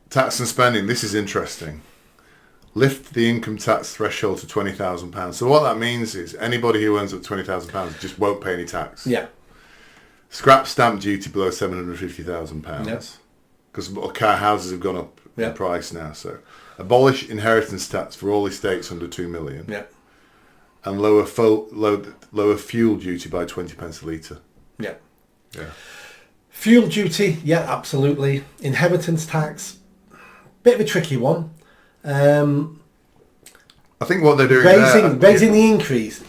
tax and spending. This is interesting. Lift the income tax threshold to £20,000. So what that means is anybody who earns up £20,000 just won't pay any tax. Yeah. Scrap stamp duty below £750,000. Yes. Because car houses have gone up Yeah. in price now. So abolish inheritance tax for all estates under 2 million. Yeah. And lower fuel duty by 20 pence a litre. Yeah. Yeah. Fuel duty, yeah, absolutely. Inheritance tax, bit of a tricky one. I think what they're doing raising the increase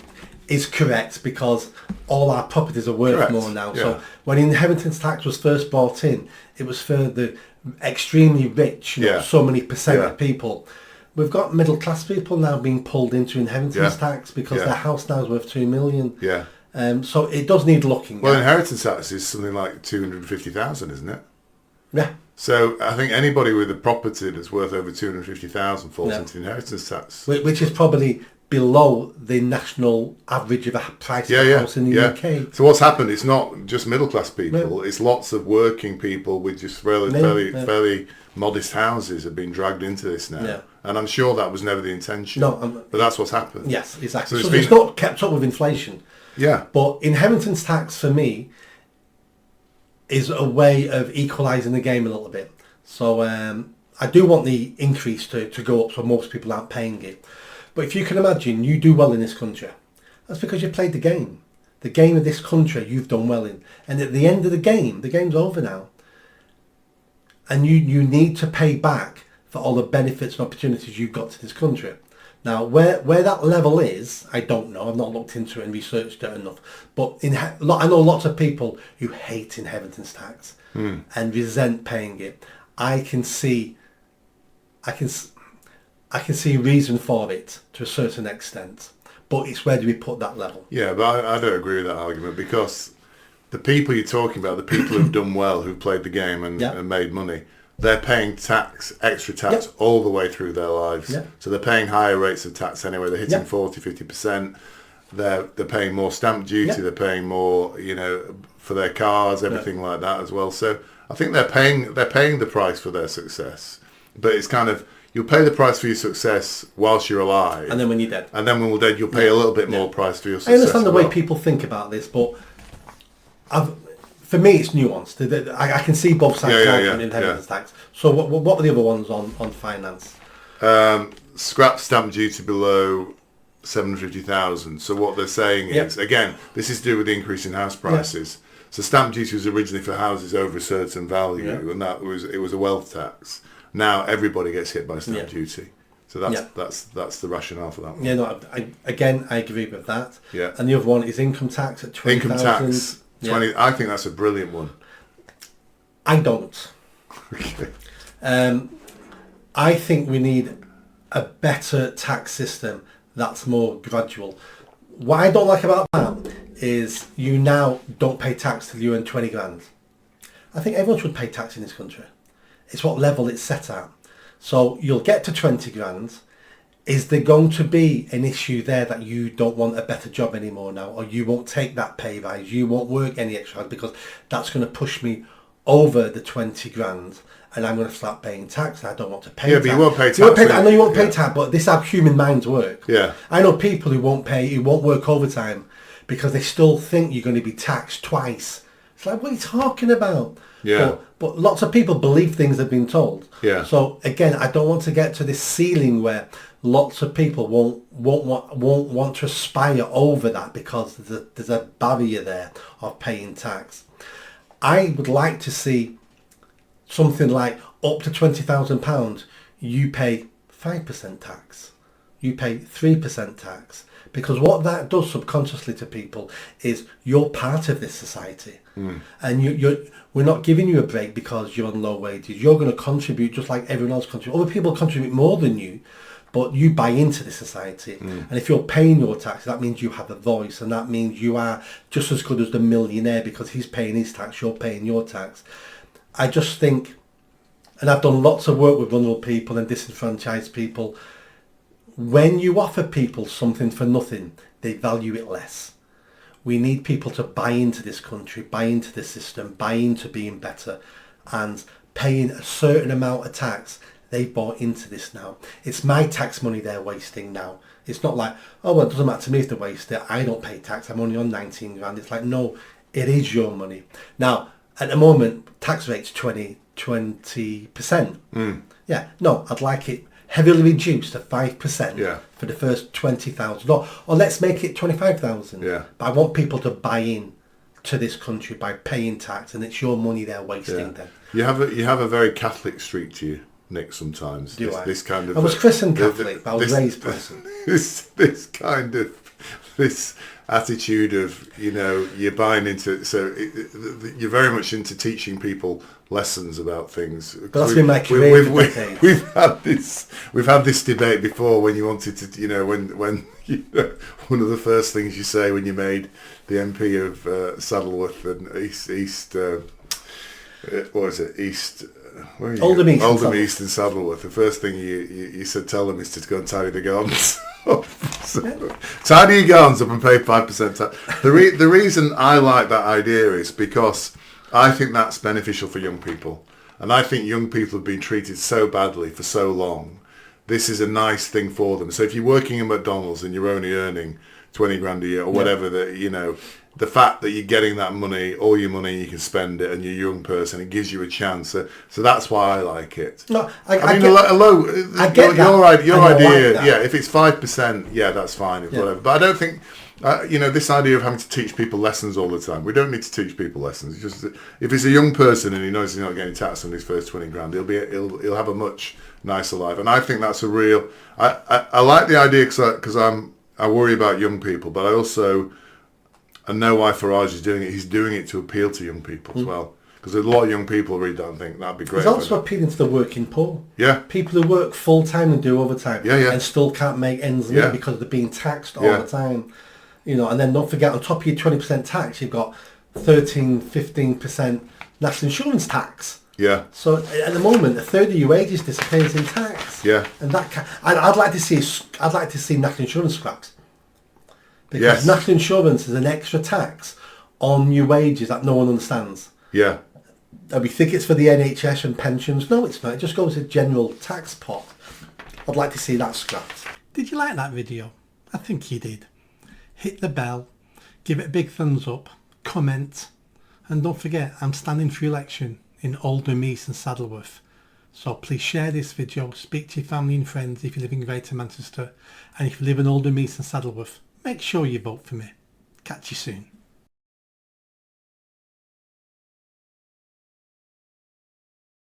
is correct because all our properties are worth more now. Yeah. So when inheritance tax was first brought in, it was for the extremely rich, so many percent of people. We've got middle class people now being pulled into inheritance tax because their house now is worth 2 million. Yeah. So it does need looking Well, at. inheritance tax is something like 250,000, isn't it? Yeah. So I think anybody with a property that's worth over 250,000 falls into inheritance tax. Which is probably below the national average of a price of a house in the UK. So what's happened, it's not just middle class people, it's lots of working people with just fairly modest houses have been dragged into this now. Yeah. And I'm sure that was never the intention. No, but that's what's happened. Yes, exactly. So it's not kept up with inflation. Yeah. But inheritance tax for me is a way of equalising the game a little bit. So I do want the increase to go up so most people aren't paying it. But if you can imagine you do well in this country, that's because you played the game. The game of this country you've done well in. And at the end of the game's over now. And you need to pay back for all the benefits and opportunities you've got to this country. Now, where that level is, I don't know. I've not looked into it and researched it enough. But I know lots of people who hate inheritance tax and resent paying it. I can see reason for it to a certain extent. But it's where do we put that level? Yeah, but I don't agree with that argument because the people you're talking about, the people who've done well, who've played the game and made money, they're paying extra tax all the way through their lives. Yeah. So they're paying higher rates of tax anyway. They're hitting 40, 50%. They're paying more stamp duty. They're paying more, for their cars, everything like that as well. So I think they're paying the price for their success. But it's kind of, you'll pay the price for your success whilst you're alive. And then when you're dead. And then when we're dead, you'll pay a little bit more price for your success. I understand the way people think about this, but for me, it's nuanced. I can see both sides of inheritance tax. So what were the other ones on finance? Scrap stamp duty below 750,000. So what they're saying is, again, this is to do with the increase in house prices. So stamp duty was originally for houses over a certain value, and it was a wealth tax. Now everybody gets hit by stamp duty. So that's the rationale for that one. Yeah, no, I agree with that. Yeah. And the other one is income tax at 20,000. Income tax. 20. I think that's a brilliant one. I don't. Okay. I think we need a better tax system that's more gradual. What I don't like about that is you now don't pay tax till you earn 20 grand. I think everyone should pay tax in this country. It's what level it's set at. So you'll get to 20 grand. Is there going to be an issue there that you don't want a better job anymore now, or you won't take that pay rise, you won't work any extra hours because that's going to push me over the 20 grand and I'm going to start paying tax and I don't want to pay tax. Yeah, but you won't pay tax. I know you won't pay tax, but this is how human minds work. Yeah. I know people who won't work overtime because they still think you're going to be taxed twice. It's like, what are you talking about? Yeah. But lots of people believe things they've been told. Yeah. So again, I don't want to get to this ceiling where lots of people won't want to aspire over that because there's a barrier there of paying tax. I would like to see something like up to £20,000, you pay 5% tax, you pay 3% tax, because what that does subconsciously to people is you're part of this society, and we're not giving you a break because you're on low wages. You're going to contribute just like everyone else contributes. Other people contribute more than you, but you buy into the society. And if you're paying your tax, that means you have a voice, and that means you are just as good as the millionaire because he's paying his tax, you're paying your tax. I just think, and I've done lots of work with vulnerable people and disenfranchised people, when you offer people something for nothing, they value it less. We need people to buy into this country, buy into this system, buy into being better. and paying a certain amount of tax, they bought into this now. It's my tax money they're wasting now. It's not like, oh, well, it doesn't matter to me if they waste it. I don't pay tax. I'm only on 19 grand. It's like, no, it is your money. Now, at the moment, tax rate's 20%. Yeah, no, I'd like it heavily reduced to 5% for the first 20,000. Or let's make it 25,000. Yeah. But I want people to buy in to this country by paying tax, and it's your money they're wasting then. You have a very Catholic streak to you, Nick, sometimes. Do I? This kind of... I was christened Catholic, but I was raised Protestant. This kind of... This attitude of, you know, you're buying into... So you're very much into teaching people lessons about things. But that's been my career. We've had this debate before when you wanted to, you know, when you know, one of the first things you say when you made the MP of Saddleworth and East what was it? East... Where are you Oldham East. Oldham East and Saddleworth. The first thing you said, tell them, is to go and tidy the gardens. So, tidy your gardens up and pay 5% tax. The reason I like that idea is because I think that's beneficial for young people. And I think young people have been treated so badly for so long. This is a nice thing for them. So if you're working at McDonald's and you're only earning 20 grand a year or whatever, that, you know, the fact that you're getting that money, all your money, you can spend it, and you're a young person, it gives you a chance. So that's why I like it. No, I mean, your idea, if it's 5%, yeah, that's fine, whatever. But I don't think, you know, this idea of having to teach people lessons all the time. We don't need to teach people lessons. It's just if he's a young person and he knows he's not getting taxed on his first 20 grand, he'll have a much nicer life. And I think that's a real. I like the idea because I worry about young people, but I know why Farage is doing it. He's doing it to appeal to young people as well. Because a lot of young people read that and think, that'd be great. It's also appealing to the working poor. Yeah. People who work full-time and do overtime. And still can't make ends meet because they're being taxed all the time. You know, and then don't forget, on top of your 20% tax, you've got 15% national insurance tax. Yeah. So at the moment, a third of your wages disappears in tax. Yeah. And I'd like to see national insurance scrapped. Because national insurance is an extra tax on your wages that no one understands. Yeah. And we think it's for the NHS and pensions. No, it's not. It just goes to general tax pot. I'd like to see that scrapped. Did you like that video? I think you did. Hit the bell, give it a big thumbs up, comment, and don't forget, I'm standing for election in Oldham East and Saddleworth. So please share this video, speak to your family and friends if you live in Greater Manchester, and if you live in Oldham East and Saddleworth, make sure you vote for me. Catch you soon.